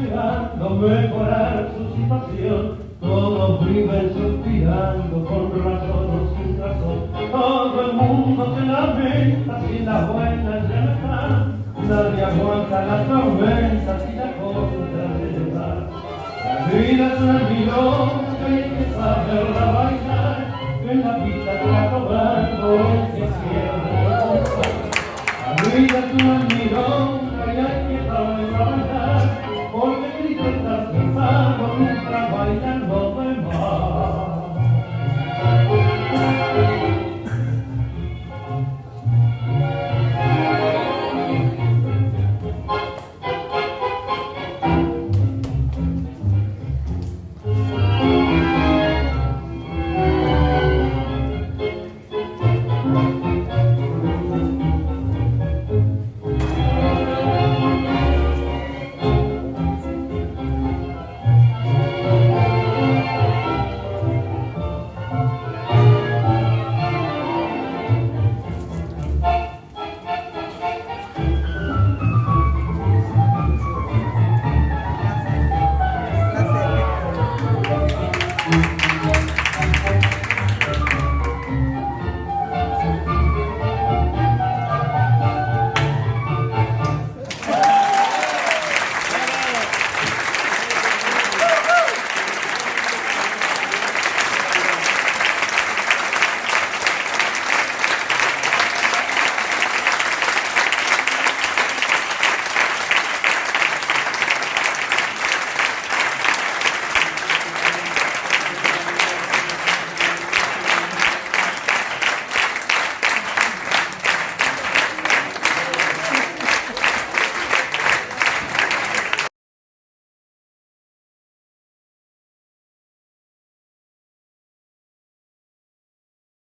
esperando mejorar su situación. Todos viven suspirando con razón o sin razón. Todo el mundo se lamenta si las buenas ya no están. Nadie aguanta la tormenta si la contra se le va. La vida es una milonga y hay que saberla bailar. En la pista está cobrando el que cierra. La vida es una milonga.